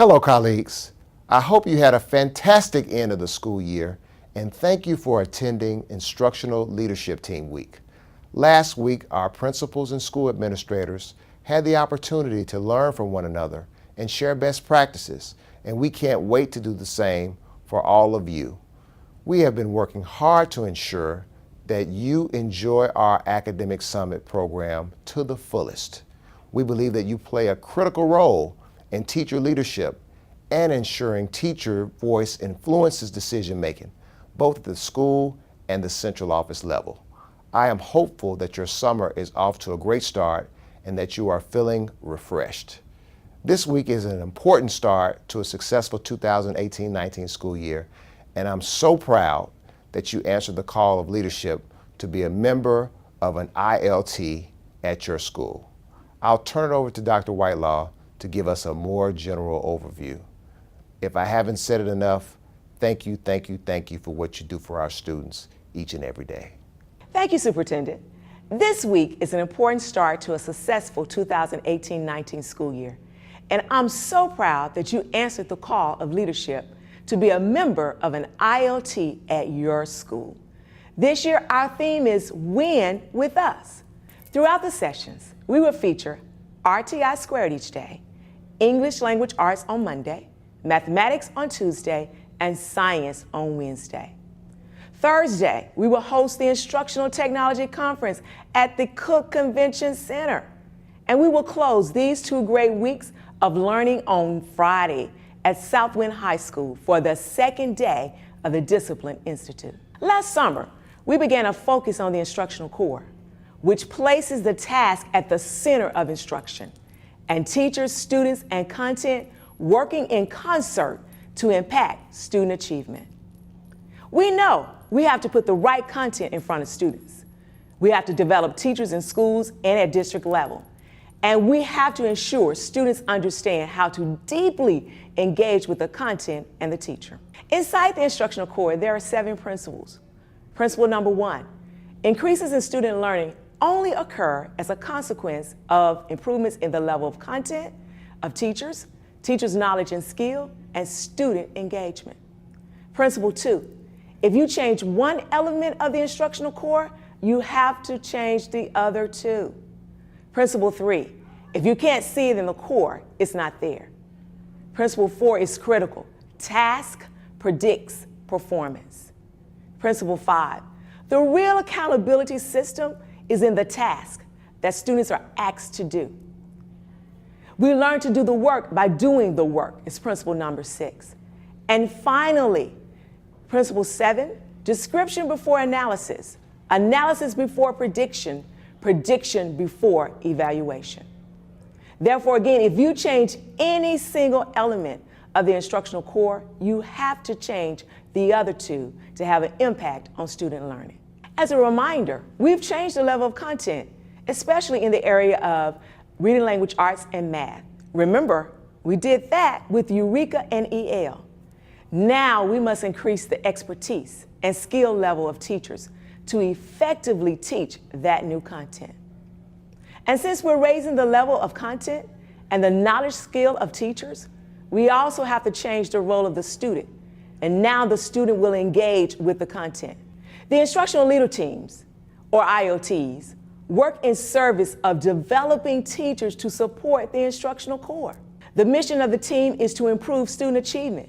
Hello, colleagues. I hope you had a fantastic end of the school year, and thank you for attending Instructional Leadership Team Week. Last week, our principals and school administrators had the opportunity to learn from one another and share best practices, and we can't wait to do the same for all of you. We have been working hard to ensure that you enjoy our Academic Summit program to the fullest. We believe that you play a critical role in teacher leadership and ensuring teacher voice influences decision-making, both at the school and the central office level. I am hopeful that your summer is off to a great start and that you are feeling refreshed. This week is an important start to a successful 2018-19 school year, and I'm so proud that you answered the call of leadership to be a member of an ILT at your school. I'll turn it over to Dr. Whitelaw to give us a more general overview. If I haven't said it enough, thank you for what you do for our students each and every day. Thank you, Superintendent. This week is an important start to a successful 2018-19 school year, and I'm so proud that you answered the call of leadership to be a member of an ILT at your school. This year, our theme is Win with Us. Throughout the sessions, we will feature RTI Squared each day, English Language Arts on Monday, Mathematics on Tuesday, and Science on Wednesday. Thursday, we will host the Instructional Technology Conference at the Cook Convention Center. And we will close these 2 great weeks of learning on Friday at Southwind High School for the second day of the Discipline Institute. Last summer, we began a focus on the instructional core, which places the task at the center of instruction, and teachers, students, and content working in concert to impact student achievement. We know we have to put the right content in front of students. We have to develop teachers in schools and at district level. And we have to ensure students understand how to deeply engage with the content and the teacher. Inside the instructional core, there are 7 principles. Principle number 1, increases in student learning only occur as a consequence of improvements in the level of content of teachers, teachers' knowledge and skill, and student engagement. Principle 2, if you change one element of the instructional core, you have to change the other 2. Principle 3, if you can't see it in the core, it's not there. Principle 4 is critical. Task predicts performance. Principle 5, the real accountability system is in the task that students are asked to do. We learn to do the work by doing the work is principle number 6. And finally, principle 7, description before analysis, analysis before prediction, prediction before evaluation. Therefore, again, if you change any single element of the instructional core, you have to change the other 2 to have an impact on student learning. As a reminder, we've changed the level of content, especially in the area of reading language arts and math. Remember, we did that with Eureka and EL. Now we must increase the expertise and skill level of teachers to effectively teach that new content. And since we're raising the level of content and the knowledge skill of teachers, we also have to change the role of the student. And now the student will engage with the content. The instructional leader teams, or ILTs, work in service of developing teachers to support the instructional core. The mission of the team is to improve student achievement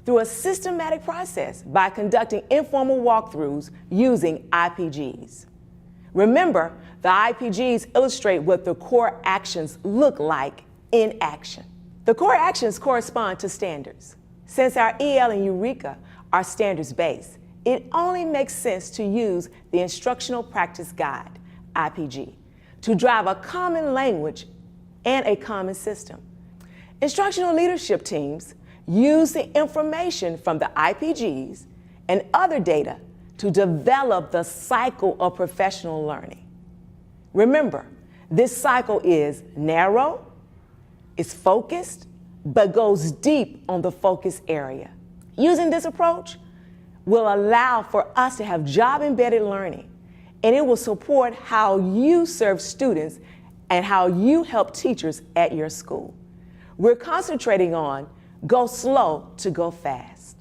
through a systematic process by conducting informal walkthroughs using IPGs. Remember, the IPGs illustrate what the core actions look like in action. The core actions correspond to standards. Since our EL and Eureka are standards-based, it only makes sense to use the Instructional Practice Guide, IPG, to drive a common language and a common system. Instructional leadership teams use the information from the IPGs and other data to develop the cycle of professional learning. Remember, this cycle is narrow, it's focused, but goes deep on the focus area. Using this approach will allow for us to have job-embedded learning, and it will support how you serve students and how you help teachers at your school. We're concentrating on Go slow to go fast.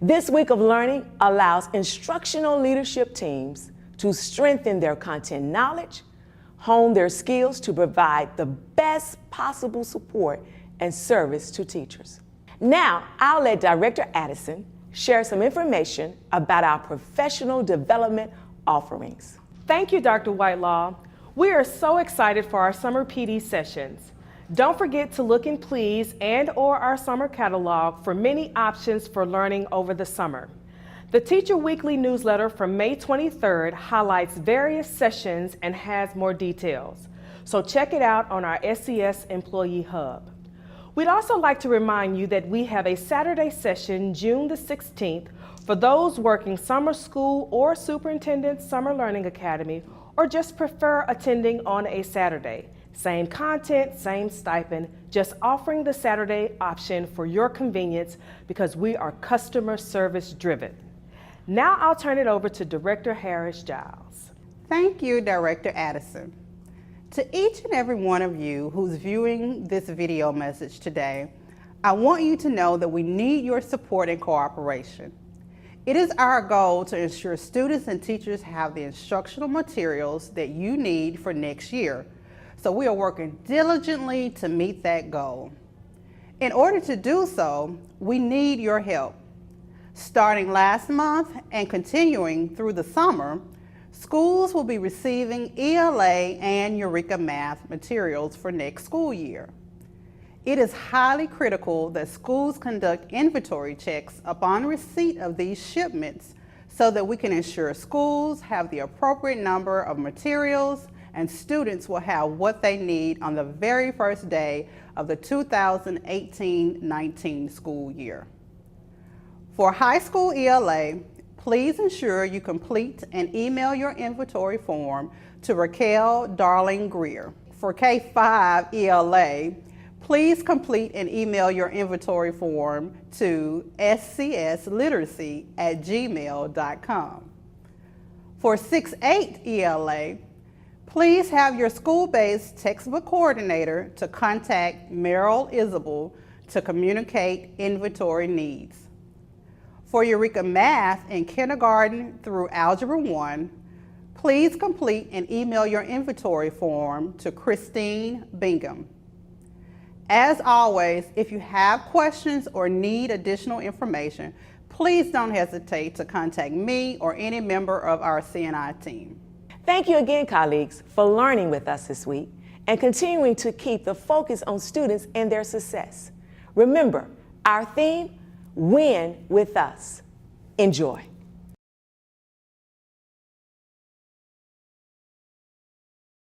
This week of learning allows instructional leadership teams to strengthen their content knowledge, hone their skills to provide the best possible support and service to teachers. Now, I'll let Director Addison share some information about our professional development offerings. Thank you, Dr. Whitelaw. We are so excited for our summer PD sessions. Don't forget to look in Please and/or our summer catalog for many options for learning over the summer. The Teacher Weekly newsletter from May 23rd highlights various sessions and has more details. So check it out on our SCS Employee Hub. We'd also like to remind you that we have a Saturday session June the 16th for those working summer school or Superintendent Summer Learning Academy, or just prefer attending on a Saturday. Same content, same stipend, just offering the Saturday option for your convenience because we are customer service driven. Now I'll turn it over to Director Harris-Giles. Thank you, Director Addison. To each and every one of you who's viewing this video message today, I want you to know that we need your support and cooperation. It is our goal to ensure students and teachers have the instructional materials that you need for next year, so we are working diligently to meet that goal. In order to do so, we need your help. Starting last month and continuing through the summer, schools will be receiving ELA and Eureka Math materials for next school year. It is highly critical that schools conduct inventory checks upon receipt of these shipments so that we can ensure schools have the appropriate number of materials and students will have what they need on the very first day of the 2018-19 school year. For high school ELA, please ensure you complete and email your inventory form to Raquel Darling Greer. For K-5 ELA, please complete and email your inventory form to scsliteracy@gmail.com. For 6-8 ELA, please have your school-based textbook coordinator to contact Merrill Isabel to communicate inventory needs. For Eureka Math in kindergarten through Algebra 1, please complete and email your inventory form to Christine Bingham. As always, if you have questions or need additional information, please don't hesitate to contact me or any member of our CNI team. Thank you again, colleagues, for learning with us this week and continuing to keep the focus on students and their success. Remember, our theme, Win with Us. Enjoy.